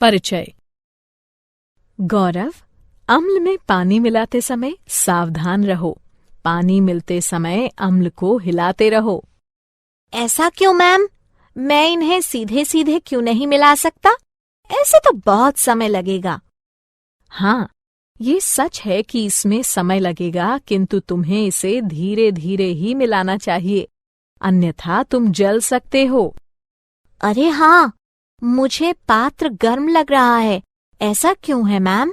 परिचय। गौरव, अम्ल में पानी मिलाते समय सावधान रहो। पानी मिलते समय अम्ल को हिलाते रहो। ऐसा क्यों मैम? मैं इन्हें सीधे सीधे क्यों नहीं मिला सकता? ऐसे तो बहुत समय लगेगा। हाँ, ये सच है कि इसमें समय लगेगा, किंतु तुम्हें इसे धीरे धीरे ही मिलाना चाहिए, अन्यथा तुम जल सकते हो। अरे हाँ, मुझे पात्र गर्म लग रहा है। ऐसा क्यों है मैम?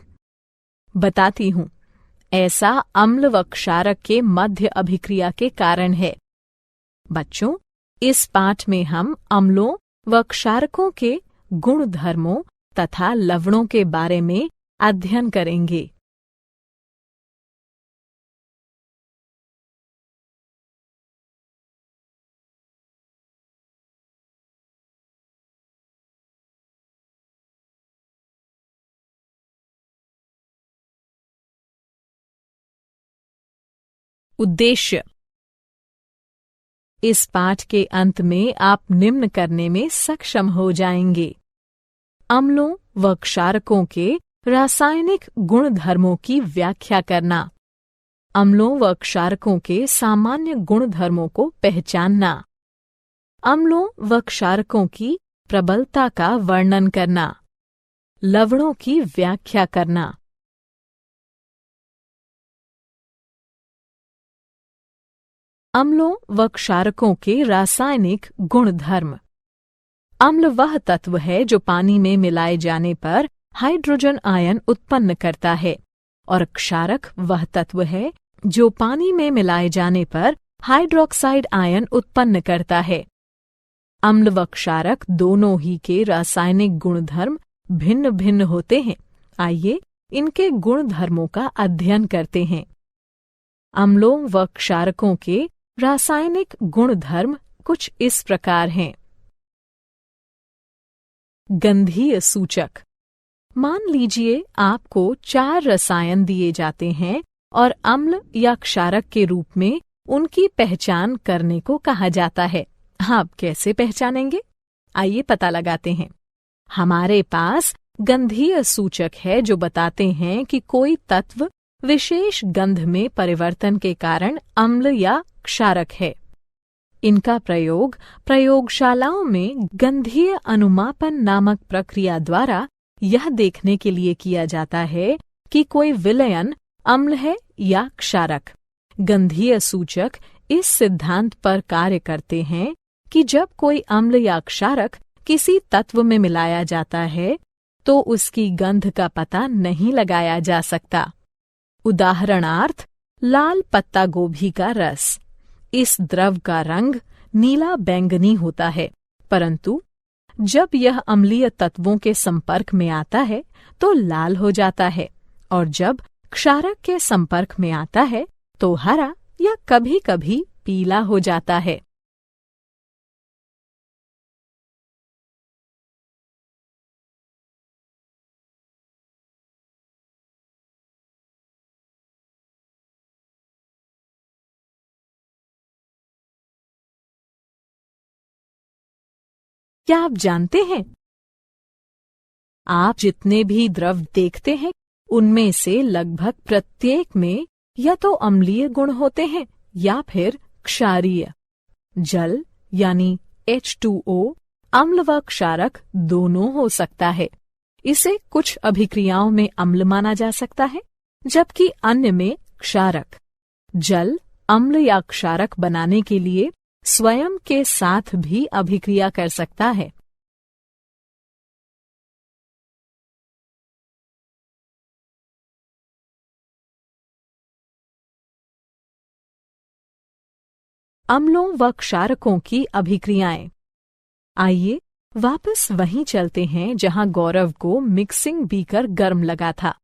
बताती हूँ। ऐसा अम्ल व क्षारक के मध्य अभिक्रिया के कारण है। बच्चों, इस पाठ में हम अम्लों व क्षारकों के गुण धर्मों तथा लवणों के बारे में अध्ययन करेंगे। उद्देश्य। इस पाठ के अंत में आप निम्न करने में सक्षम हो जाएंगे। अम्लों व क्षारकों के रासायनिक गुण धर्मों की व्याख्या करना, अम्लों व क्षारकों के सामान्य गुण धर्मों को पहचानना, अम्लों व क्षारकों की प्रबलता का वर्णन करना, लवणों की व्याख्या करना। अम्लों व क्षारकों के रासायनिक गुण धर्म। अम्ल वह तत्व है जो पानी में मिलाए जाने पर हाइड्रोजन आयन उत्पन्न करता है, और क्षारक वह तत्व है जो पानी में मिलाए जाने पर हाइड्रोक्साइड आयन उत्पन्न करता है। अम्ल व क्षारक दोनों ही के रासायनिक गुणधर्म भिन्न भिन्न होते हैं। आइए इनके गुणधर्मों का अध्ययन करते हैं। अम्लों व क्षारकों के रासायनिक गुणधर्म कुछ इस प्रकार हैं। गंधीय सूचक। मान लीजिए आपको 4 रसायन दिए जाते हैं और अम्ल या क्षारक के रूप में उनकी पहचान करने को कहा जाता है। आप कैसे पहचानेंगे? आइए पता लगाते हैं। हमारे पास गंधीय सूचक है जो बताते हैं कि कोई तत्व विशेष गंध में परिवर्तन के कारण अम्ल या क्षारक है। इनका प्रयोग प्रयोगशालाओं में गंधीय अनुमापन नामक प्रक्रिया द्वारा यह देखने के लिए किया जाता है कि कोई विलयन अम्ल है या क्षारक। गंधीय सूचक इस सिद्धांत पर कार्य करते हैं कि जब कोई अम्ल या क्षारक किसी तत्व में मिलाया जाता है तो उसकी गंध का पता नहीं लगाया जा सकता। उदाहरणार्थ, लाल पत्ता गोभी का रस। इस द्रव का रंग नीला बैंगनी होता है, परंतु जब यह अम्लीय तत्वों के संपर्क में आता है तो लाल हो जाता है, और जब क्षारक के संपर्क में आता है तो हरा या कभी-कभी पीला हो जाता है। क्या आप जानते हैं, आप जितने भी द्रव देखते हैं उनमें से लगभग प्रत्येक में या तो अम्लीय गुण होते हैं या फिर क्षारीय। जल यानी H2O अम्ल व क्षारक दोनों हो सकता है। इसे कुछ अभिक्रियाओं में अम्ल माना जा सकता है, जबकि अन्य में क्षारक। जल अम्ल या क्षारक बनाने के लिए स्वयं के साथ भी अभिक्रिया कर सकता है। अम्लों व क्षारकों की अभिक्रियाएं। आइए वापस वहीं चलते हैं जहां गौरव को मिक्सिंग बीकर गर्म लगा था।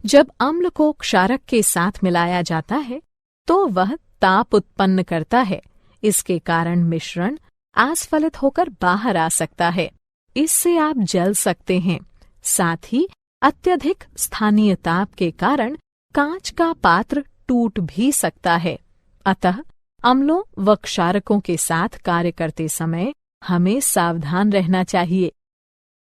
जब अम्ल को क्षारक के साथ मिलाया जाता है तो वह ताप उत्पन्न करता है। इसके कारण मिश्रण आस्फलित होकर बाहर आ सकता है। इससे आप जल सकते हैं। साथ ही अत्यधिक स्थानीय ताप के कारण कांच का पात्र टूट भी सकता है। अतः अम्लों व क्षारकों के साथ कार्य करते समय हमें सावधान रहना चाहिए।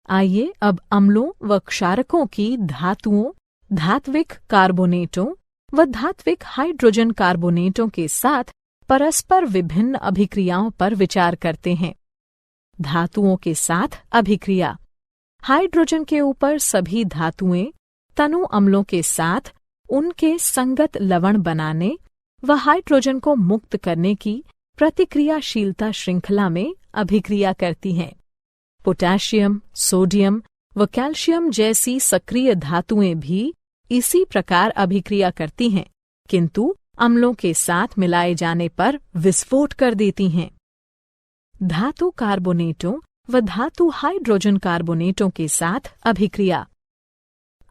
आइए अब अम्लों व क्षारकों की धातुओं, धात्विक कार्बोनेटों व धात्विक हाइड्रोजन कार्बोनेटों के साथ परस्पर विभिन्न अभिक्रियाओं पर विचार करते हैं। धातुओं के साथ अभिक्रिया। हाइड्रोजन के ऊपर सभी धातुएं तनु अम्लों के साथ उनके संगत लवण बनाने व हाइड्रोजन को मुक्त करने की प्रतिक्रियाशीलता श्रृंखला में अभिक्रिया करती हैं। पोटेशियम, सोडियम व कैल्शियम जैसी सक्रिय धातुएं भी इसी प्रकार अभिक्रिया करती हैं, किंतु अम्लों के साथ मिलाए जाने पर विस्फोट कर देती हैं। धातु कार्बोनेटों व धातु हाइड्रोजन कार्बोनेटों के साथ अभिक्रिया।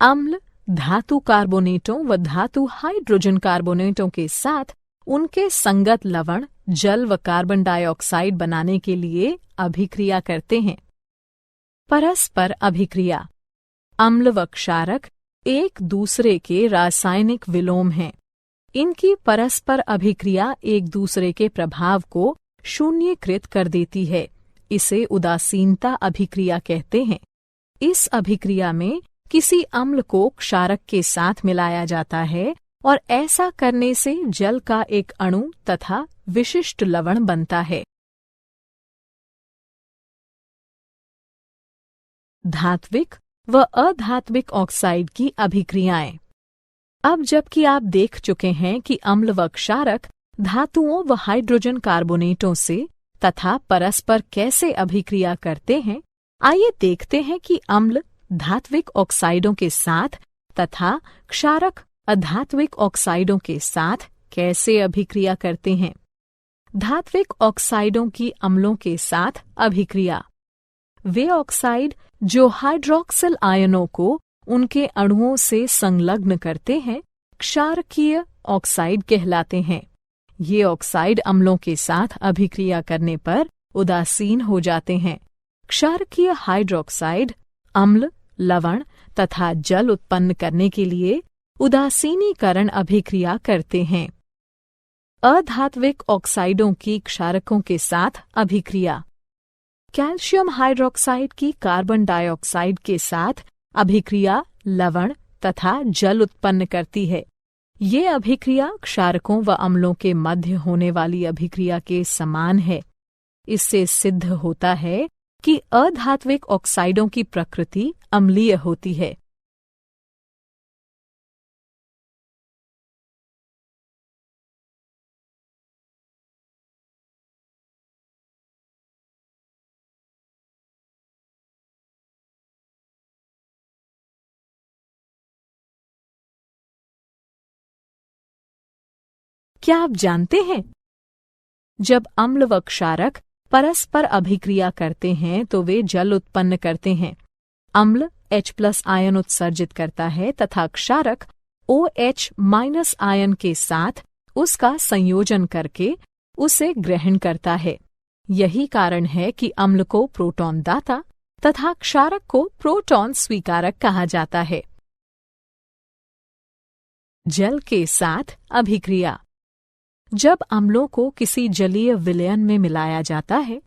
अम्ल धातु कार्बोनेटों व धातु हाइड्रोजन कार्बोनेटों के साथ उनके संगत लवण, जल व कार्बन डाइऑक्साइड बनाने के लिए अभिक्रिया करते हैं। परस्पर अभिक्रिया। अम्ल व क्षारक एक दूसरे के रासायनिक विलोम हैं। इनकी परस्पर अभिक्रिया एक दूसरे के प्रभाव को शून्यकृत कर देती है। इसे उदासीनता अभिक्रिया कहते हैं। इस अभिक्रिया में किसी अम्ल को क्षारक के साथ मिलाया जाता है और ऐसा करने से जल का एक अणु तथा विशिष्ट लवण बनता है। धात्विक व अधात्विक ऑक्साइड की अभिक्रियाएं। अब जबकि आप देख चुके हैं कि अम्ल व क्षारक धातुओं व हाइड्रोजन कार्बोनेटों से तथा परस्पर कैसे अभिक्रिया करते हैं, आइए देखते हैं कि अम्ल धात्विक ऑक्साइडों के साथ तथा क्षारक अधात्विक ऑक्साइडों के साथ कैसे अभिक्रिया करते हैं। धात्विक ऑक्साइडों की अम्लों के साथ अभिक्रिया। वे ऑक्साइड जो हाइड्रोक्सिल आयनों को उनके अणुओं से संलग्न करते हैं, क्षारकीय ऑक्साइड कहलाते हैं। ये ऑक्साइड अम्लों के साथ अभिक्रिया करने पर उदासीन हो जाते हैं। क्षारकीय हाइड्रोक्साइड अम्ल, लवण तथा जल उत्पन्न करने के लिए उदासीनीकरण अभिक्रिया करते हैं। अधात्विक ऑक्साइडों की क्षारकों के साथ अभिक्रिया। कैल्शियम हाइड्रोक्साइड की कार्बन डाइऑक्साइड के साथ अभिक्रिया लवण तथा जल उत्पन्न करती है। ये अभिक्रिया क्षारकों व अम्लों के मध्य होने वाली अभिक्रिया के समान है। इससे सिद्ध होता है कि अधात्विक ऑक्साइडों की प्रकृति अम्लीय होती है। क्या आप जानते हैं, जब अम्ल व क्षारक परस्पर अभिक्रिया करते हैं तो वे जल उत्पन्न करते हैं। अम्ल H+ आयन उत्सर्जित करता है तथा क्षारक OH- आयन के साथ उसका संयोजन करके उसे ग्रहण करता है। यही कारण है कि अम्ल को प्रोटॉन दाता तथा क्षारक को प्रोटॉन स्वीकारक कहा जाता है। जल के साथ अभिक्रिया। जब अम्लों को किसी जलीय विलयन में मिलाया जाता है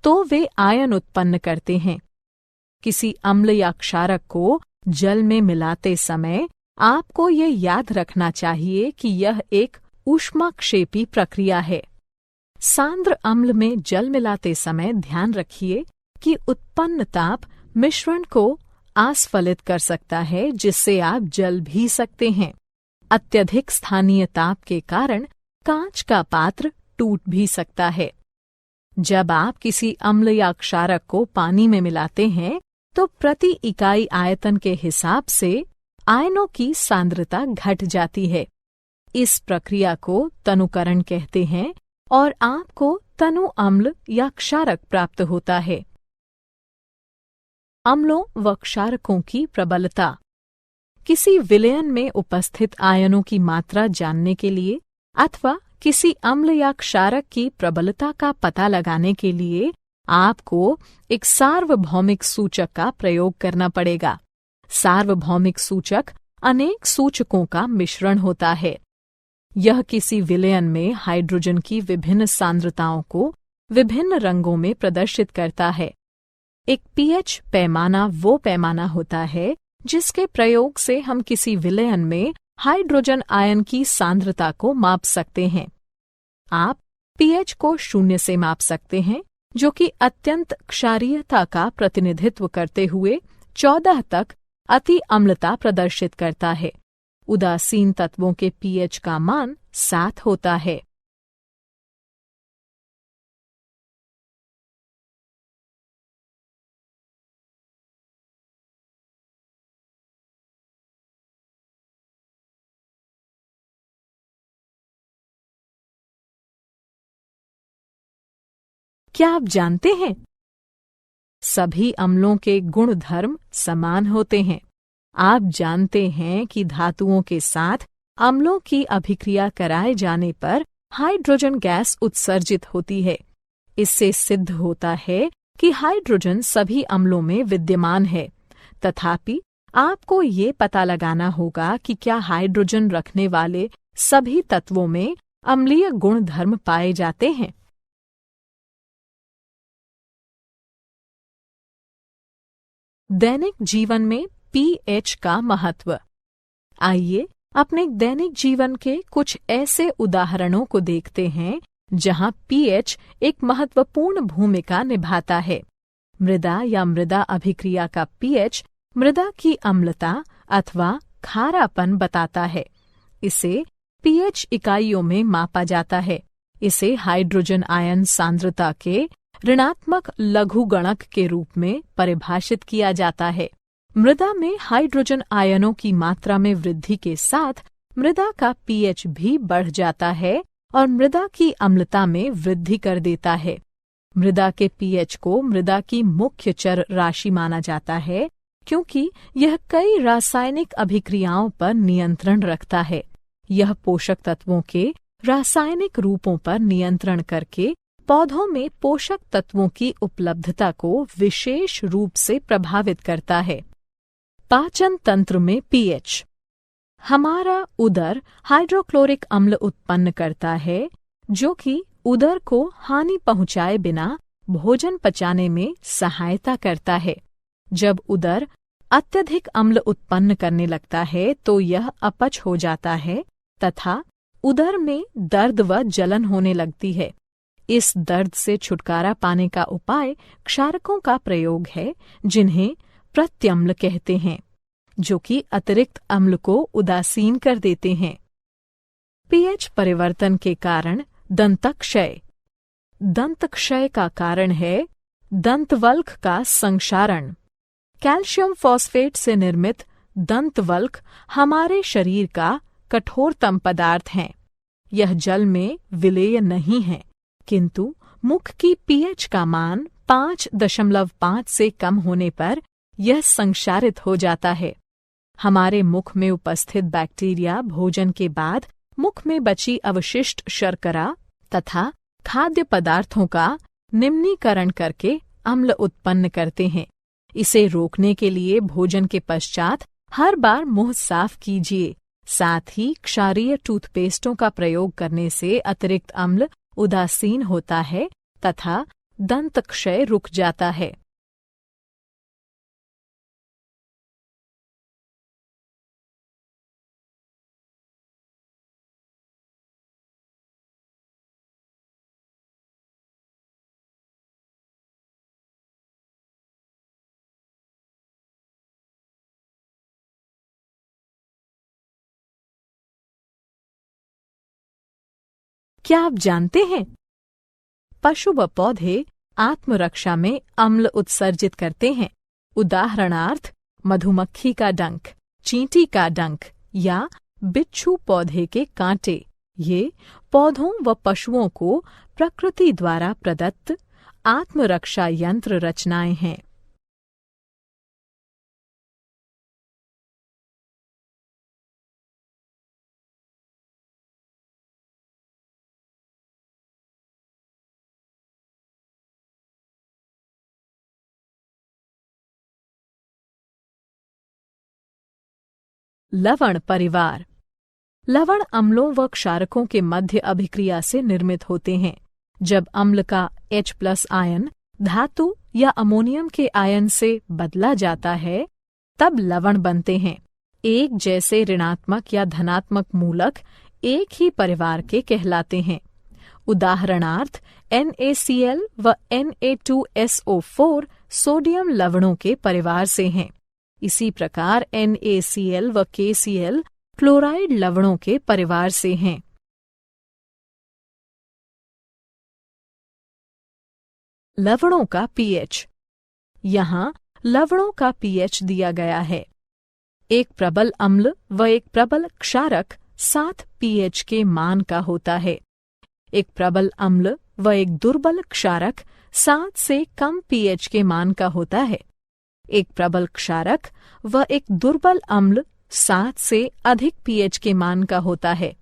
तो वे आयन उत्पन्न करते हैं। किसी अम्ल या क्षारक को जल में मिलाते समय आपको ये याद रखना चाहिए कि यह एक ऊष्माक्षेपी प्रक्रिया है। सांद्र अम्ल में जल मिलाते समय ध्यान रखिए कि उत्पन्न ताप मिश्रण को आस्फलित कर सकता है, जिससे आप जल भी सकते हैं। अत्यधिक स्थानीय ताप के कारण कांच का पात्र टूट भी सकता है। जब आप किसी अम्ल या क्षारक को पानी में मिलाते हैं तो प्रति इकाई आयतन के हिसाब से आयनों की सांद्रता घट जाती है। इस प्रक्रिया को तनुकरण कहते हैं और आपको तनु अम्ल या क्षारक प्राप्त होता है। अम्लों व क्षारकों की प्रबलता। किसी विलयन में उपस्थित आयनों की मात्रा जानने के लिए अथवा किसी अम्ल या क्षारक की प्रबलता का पता लगाने के लिए आपको एक सार्वभौमिक सूचक का प्रयोग करना पड़ेगा। सार्वभौमिक सूचक अनेक सूचकों का मिश्रण होता है। यह किसी विलयन में हाइड्रोजन की विभिन्न सांद्रताओं को विभिन्न रंगों में प्रदर्शित करता है। एक पीएच पैमाना वो पैमाना होता है जिसके प्रयोग से हम किसी विलयन में हाइड्रोजन आयन की सांद्रता को माप सकते हैं। आप पीएच को 0 से माप सकते हैं, जो कि अत्यंत क्षारीयता का प्रतिनिधित्व करते हुए 14 तक अति अम्लता प्रदर्शित करता है। उदासीन तत्वों के पीएच का मान 7 होता है। क्या आप जानते हैं, सभी अम्लों के गुण धर्म समान होते हैं। आप जानते हैं कि धातुओं के साथ अम्लों की अभिक्रिया कराए जाने पर हाइड्रोजन गैस उत्सर्जित होती है। इससे सिद्ध होता है कि हाइड्रोजन सभी अम्लों में विद्यमान है। तथापि आपको ये पता लगाना होगा कि क्या हाइड्रोजन रखने वाले सभी तत्वों में अम्लीय गुण धर्म पाए जाते हैं। दैनिक जीवन में पीएच का महत्व। आइए अपने दैनिक जीवन के कुछ ऐसे उदाहरणों को देखते हैं जहां पीएच एक महत्वपूर्ण भूमिका निभाता है। मृदा या मृदा अभिक्रिया का पीएच मृदा की अम्लता अथवा खारापन बताता है। इसे पीएच इकाइयों में मापा जाता है। इसे हाइड्रोजन आयन सांद्रता के ऋणात्मक लघुगणक के रूप में परिभाषित किया जाता है। मृदा में हाइड्रोजन आयनों की मात्रा में वृद्धि के साथ मृदा का पीएच भी बढ़ जाता है और मृदा की अम्लता में वृद्धि कर देता है। मृदा के पीएच को मृदा की मुख्य चर राशि माना जाता है, क्योंकि यह कई रासायनिक अभिक्रियाओं पर नियंत्रण रखता है। यह पोषक तत्वों के रासायनिक रूपों पर नियंत्रण करके पौधों में पोषक तत्वों की उपलब्धता को विशेष रूप से प्रभावित करता है। पाचन तंत्र में पीएच। हमारा उदर हाइड्रोक्लोरिक अम्ल उत्पन्न करता है, जो कि उदर को हानि पहुंचाए बिना भोजन पचाने में सहायता करता है। जब उदर अत्यधिक अम्ल उत्पन्न करने लगता है तो यह अपच हो जाता है तथा उदर में दर्द व जलन होने लगती है। इस दर्द से छुटकारा पाने का उपाय क्षारकों का प्रयोग है, जिन्हें प्रत्यम्ल कहते हैं, जो कि अतिरिक्त अम्ल को उदासीन कर देते हैं। पीएच परिवर्तन के कारण दंतक्षय। दंतक्षय का कारण है दंतवल्क का संक्षारण। कैल्शियम फॉस्फेट से निर्मित दंतवल्क हमारे शरीर का कठोरतम पदार्थ हैं। यह जल में विलेय नहीं है, किंतु मुख की पीएच का मान 5.5 से कम होने पर यह संक्षारित हो जाता है। हमारे मुख में उपस्थित बैक्टीरिया भोजन के बाद मुख में बची अवशिष्ट शर्करा तथा खाद्य पदार्थों का निम्नीकरण करके अम्ल उत्पन्न करते हैं। इसे रोकने के लिए भोजन के पश्चात हर बार मुंह साफ कीजिए। साथ ही क्षारीय टूथपेस्टों का प्रयोग करने से अतिरिक्त अम्ल उदासीन होता है तथा दंतक्षय रुक जाता है। क्या आप जानते हैं, पशु व पौधे आत्मरक्षा में अम्ल उत्सर्जित करते हैं। उदाहरणार्थ मधुमक्खी का डंक, चींटी का डंक या बिच्छू पौधे के कांटे। ये पौधों व पशुओं को प्रकृति द्वारा प्रदत्त आत्मरक्षा यंत्र रचनाएं हैं। लवण परिवार। लवण अम्लों व क्षारकों के मध्य अभिक्रिया से निर्मित होते हैं। जब अम्ल का H+ आयन धातु या अमोनियम के आयन से बदला जाता है, तब लवण बनते हैं। एक जैसे ऋणात्मक या धनात्मक मूलक एक ही परिवार के कहलाते हैं। उदाहरणार्थ NaCl व Na2SO4 सोडियम लवणों के परिवार से हैं। इसी प्रकार NaCl व KCl क्लोराइड लवणों के परिवार से हैं। लवणों का pH। यहाँ लवणों का pH दिया गया है। एक प्रबल अम्ल व एक प्रबल क्षारक 7 pH के मान का होता है। एक प्रबल अम्ल व एक दुर्बल क्षारक 7 से कम pH के मान का होता है। एक प्रबल क्षारक व एक दुर्बल अम्ल 7 से अधिक pH के मान का होता है।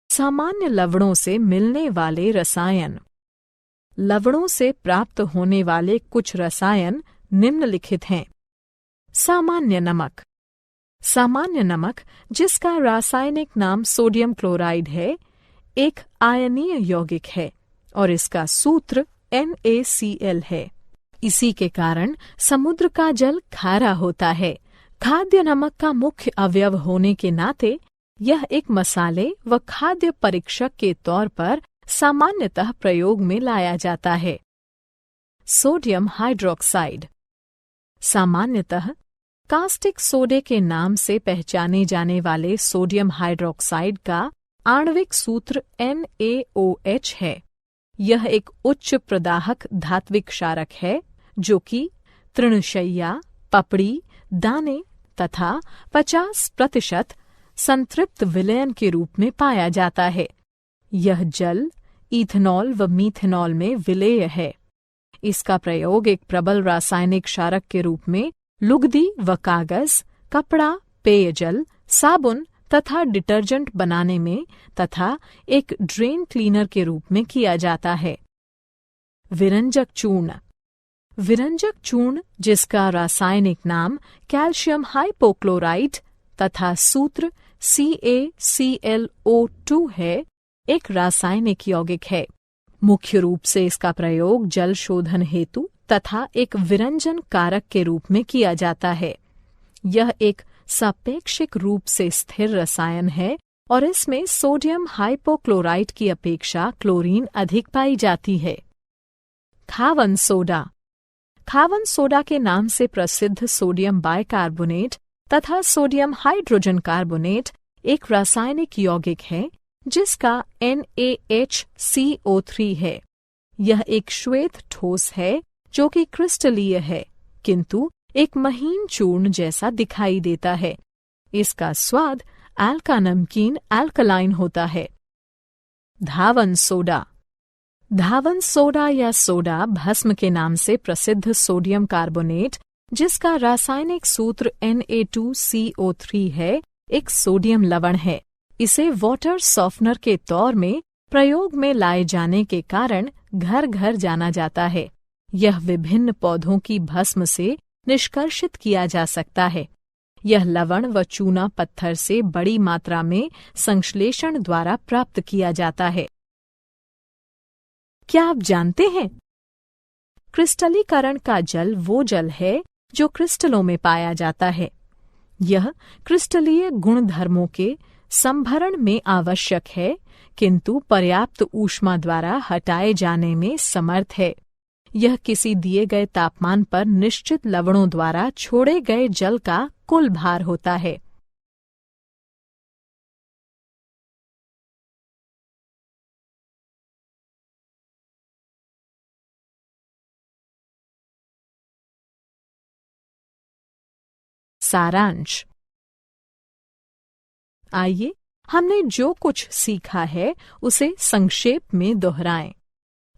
सामान्य लवणों से मिलने वाले रसायन। लवणों से प्राप्त होने वाले कुछ रसायन निम्नलिखित हैं। सामान्य नमक। सामान्य नमक, जिसका रासायनिक नाम सोडियम क्लोराइड है, एक आयनीय यौगिक है और इसका सूत्र NaCl है। इसी के कारण समुद्र का जल खारा होता है। खाद्य नमक का मुख्य अवयव होने के नाते यह एक मसाले व खाद्य परीक्षक के तौर पर सामान्यतः प्रयोग में लाया जाता है। Sodium hydroxide. सामान्यतः कास्टिक सोडे के नाम से पहचाने जाने वाले सोडियम हाइड्रोक्साइड का आणविक सूत्र NaOH है। यह एक उच्च प्रदाहक धात्विक क्षारक है जो कि तृणशय्या, पपड़ी, दाने तथा 50% संतृप्त विलयन के रूप में पाया जाता है। यह जल, इथेनॉल व मीथेनॉल में विलेय है। इसका प्रयोग एक प्रबल रासायनिक क्षारक के रूप में लुगदी व कागज, कपड़ा, पेयजल, साबुन तथा डिटर्जेंट बनाने में तथा एक ड्रेन क्लीनर के रूप में किया जाता है। विरंजक चूर्ण। विरंजक चूर्ण, जिसका रासायनिक नाम कैल्शियम हाइपोक्लोराइट तथा सूत्र CaClO2 है, एक रासायनिक यौगिक है। मुख्य रूप से इसका प्रयोग जल शोधन हेतु तथा एक विरंजन कारक के रूप में किया जाता है। यह एक सापेक्षिक रूप से स्थिर रसायन है और इसमें सोडियम हाइपोक्लोराइट की अपेक्षा क्लोरीन अधिक पाई जाती है। खावन सोडा। खावन सोडा के नाम से प्रसिद्ध सोडियम बाइकार्बोनेट तथा सोडियम हाइड्रोजन कार्बोनेट एक रासायनिक यौगिक है जिसका NaHCO3 है। यह एक श्वेत ठोस है जो कि क्रिस्टलीय है, किंतु एक महीन चूर्ण जैसा दिखाई देता है। इसका स्वाद अल्का नमकीन अल्कलाइन होता है। धावन सोडा। धावन सोडा या सोडा भस्म के नाम से प्रसिद्ध सोडियम कार्बोनेट, जिसका रासायनिक सूत्र Na2CO3 है, एक सोडियम लवण है। इसे वाटर सॉफ्टनर के तौर में प्रयोग में लाए जाने के कारण घर घर जाना जाता है। यह विभिन्न पौधों की भस्म से निष्कर्षित किया जा सकता है। यह लवण व चूना पत्थर से बड़ी मात्रा में संश्लेषण द्वारा प्राप्त किया जाता है। क्या आप जानते हैं? क्रिस्टलीकरण का जल वो जल है जो क्रिस्टलों में पाया जाता है। यह क्रिस्टलीय गुणधर्मों के संभरण में आवश्यक है, किंतु पर्याप्त ऊष्मा द्वारा हटाए जाने में समर्थ है। यह किसी दिए गए तापमान पर निश्चित लवणों द्वारा छोड़े गए जल का कुल भार होता है। सारांश। आइए हमने जो कुछ सीखा है उसे संक्षेप में दोहराएं।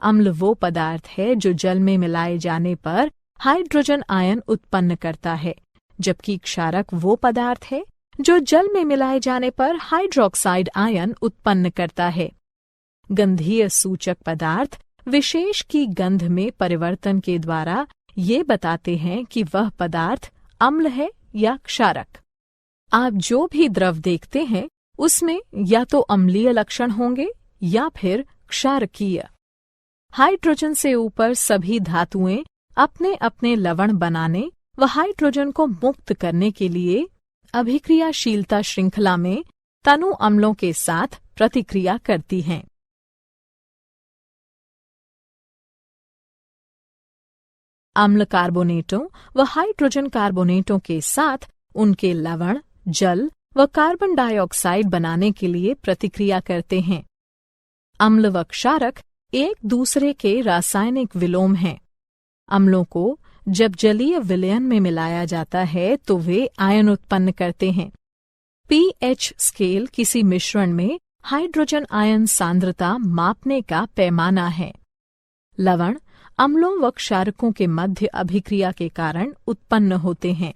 अम्ल वो पदार्थ है जो जल में मिलाए जाने पर हाइड्रोजन आयन उत्पन्न करता है, जबकि क्षारक वो पदार्थ है जो जल में मिलाए जाने पर हाइड्रोक्साइड आयन उत्पन्न करता है। गंधीय सूचक पदार्थ विशेष की गंध में परिवर्तन के द्वारा ये बताते हैं कि वह पदार्थ अम्ल है या क्षारक। आप जो भी द्रव देखते हैं उसमें या तो अम्लीय लक्षण होंगे या फिर क्षारकीय। हाइड्रोजन से ऊपर सभी धातुएं अपने अपने लवण बनाने व हाइड्रोजन को मुक्त करने के लिए अभिक्रियाशीलता श्रृंखला में तनु अम्लों के साथ प्रतिक्रिया करती हैं। अम्ल कार्बोनेटों व हाइड्रोजन कार्बोनेटों के साथ उनके लवण, जल व कार्बन डाइऑक्साइड बनाने के लिए प्रतिक्रिया करते हैं। अम्ल व क्षारक एक दूसरे के रासायनिक विलोम हैं। अम्लों को जब जलीय विलयन में मिलाया जाता है तो वे आयन उत्पन्न करते हैं। पीएच स्केल किसी मिश्रण में हाइड्रोजन आयन सांद्रता मापने का पैमाना है। लवण अम्लों व क्षारकों के मध्य अभिक्रिया के कारण उत्पन्न होते हैं।